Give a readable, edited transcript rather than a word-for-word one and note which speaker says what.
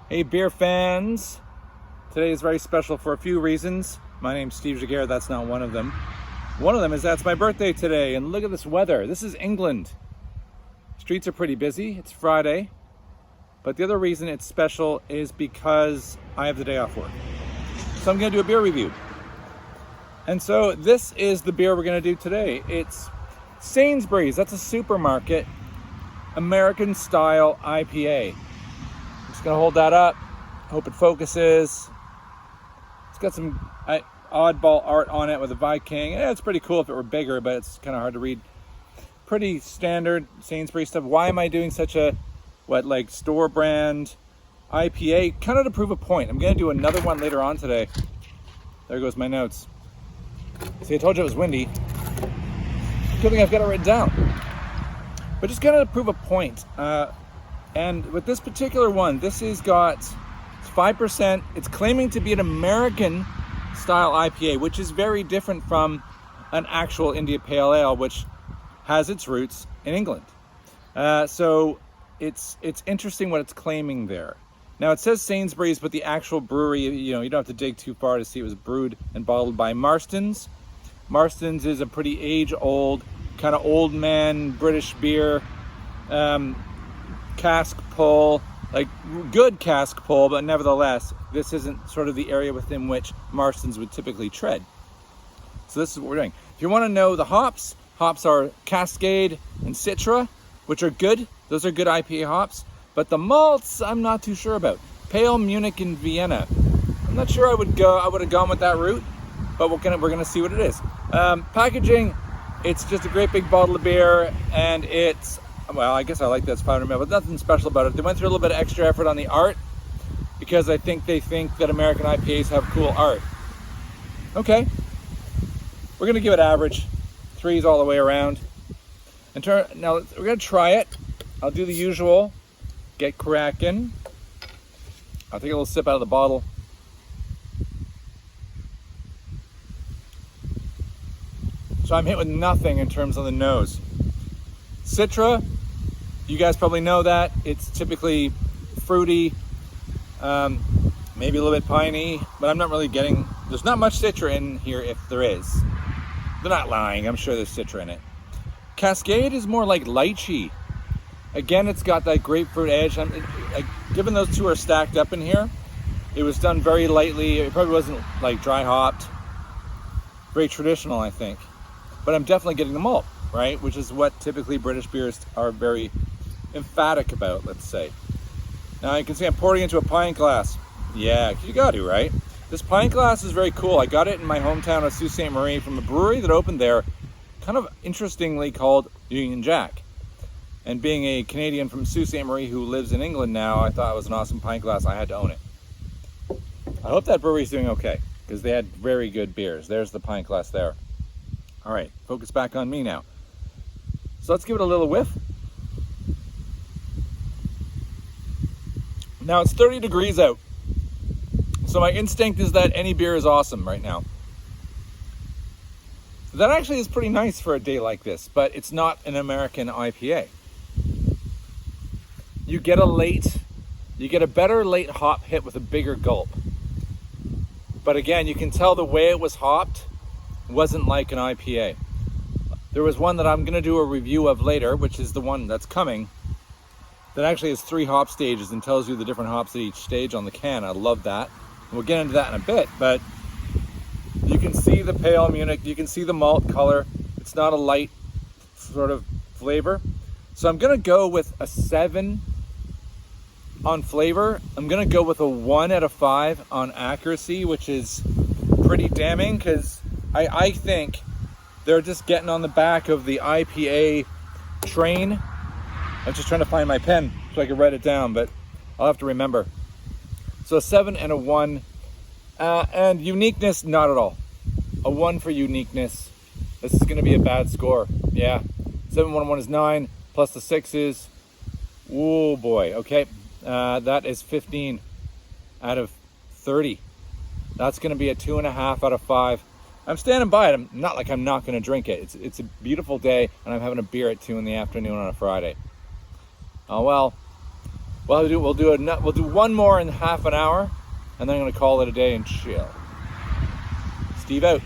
Speaker 1: Hey beer fans, today is very special for a few reasons. My name's Steve Jaguar, that's not one of them. One of them is that's my birthday today, and look at this weather. This is England. Streets are pretty busy, it's Friday. But the other reason it's special is because I have the day off work. So I'm gonna do a beer review. And so this is the beer we're gonna do today. It's Sainsbury's, that's a supermarket, American style IPA. Just gonna hold that up, hope it focuses. It's got some oddball art on it with a Viking. Yeah, it's pretty cool if it were bigger, but it's kind of hard to read. Pretty standard Sainsbury stuff. Why am I doing such a, store brand IPA? Kind of to prove a point. I'm gonna do another one later on today. There goes my notes. See, I told you it was windy. Good thing I've got it written down. But just kind of to prove a point. And with this particular one, this has got 5%. It's claiming to be an American style IPA, which is very different from an actual India Pale Ale, which has its roots in England. So it's interesting what it's claiming there. Now it says Sainsbury's, but the actual brewery, you don't have to dig too far to see it was brewed and bottled by Marstons. Marstons is a pretty age-old, kind of old man British beer. Cask pull, good cask pull, but nevertheless, this isn't sort of the area within which Marstons would typically tread. So this is what we're doing. If you want to know the hops are Cascade and Citra, which are good. Those are good IPA hops. But the malts, I'm not too sure about. Pale, Munich, and Vienna. I'm not sure I would have gone with that route, but we're gonna see what it is. Packaging, it's just a great big bottle of beer, and it's, well, I guess I like that it's 500ml, but nothing special about it. They went through a little bit of extra effort on the art because I think they think that American IPAs have cool art. Okay, we're gonna give it average. 3s all the way around. Now we're gonna try it. I'll do the usual. Get cracking. I'll take a little sip out of the bottle. So I'm hit with nothing in terms of the nose. Citra, you guys probably know that. It's typically fruity, maybe a little bit piney, but I'm not really getting, there's not much Citra in here if there is. They're not lying, I'm sure there's Citra in it. Cascade is more like lychee. Again, it's got that grapefruit edge. Given those two are stacked up in here, it was done very lightly. It probably wasn't dry hopped. Very traditional, I think. But I'm definitely getting the malt, right? Which is what typically British beers are very emphatic about, let's say. Now you can see I'm pouring into a pint glass. Yeah, you got to, right? This pint glass is very cool. I got it in my hometown of Sault Ste. Marie from a brewery that opened there, kind of interestingly called Union Jack. And being a Canadian from Sault Ste. Marie who lives in England now, I thought it was an awesome pint glass. I had to own it. I hope that brewery's doing okay, because they had very good beers. There's the pint glass there. All right, focus back on me now. So let's give it a little whiff. Now it's 30 degrees out. So my instinct is that any beer is awesome right now. That actually is pretty nice for a day like this, but it's not an American IPA. You get a better late hop hit with a bigger gulp. But again, you can tell the way it was hopped wasn't like an IPA. There was one that I'm gonna do a review of later, which is the one that's coming, that actually has 3 hop stages and tells you the different hops at each stage on the can. I love that. We'll get into that in a bit, but you can see the pale Munich, you can see the malt color. It's not a light sort of flavor. So I'm gonna go with a 7 on flavor. I'm gonna go with a 1 out of 5 on accuracy, which is pretty damning because I think they're just getting on the back of the IPA train. I'm just trying to find my pen so I can write it down, but I'll have to remember. So a 7 and a 1. And uniqueness, not at all. A 1 for uniqueness. This is going to be a bad score. Yeah. 711 is 9, plus the 6s. Oh boy. Okay. That is 15 out of 30. That's going to be a 2.5 out of 5. I'm standing by it. I'm not like I'm not going to drink it. It's a beautiful day, and I'm having a beer at 2 in the afternoon on a Friday. Oh well. We'll do one more in half an hour, and then I'm going to call it a day and chill. Steve out.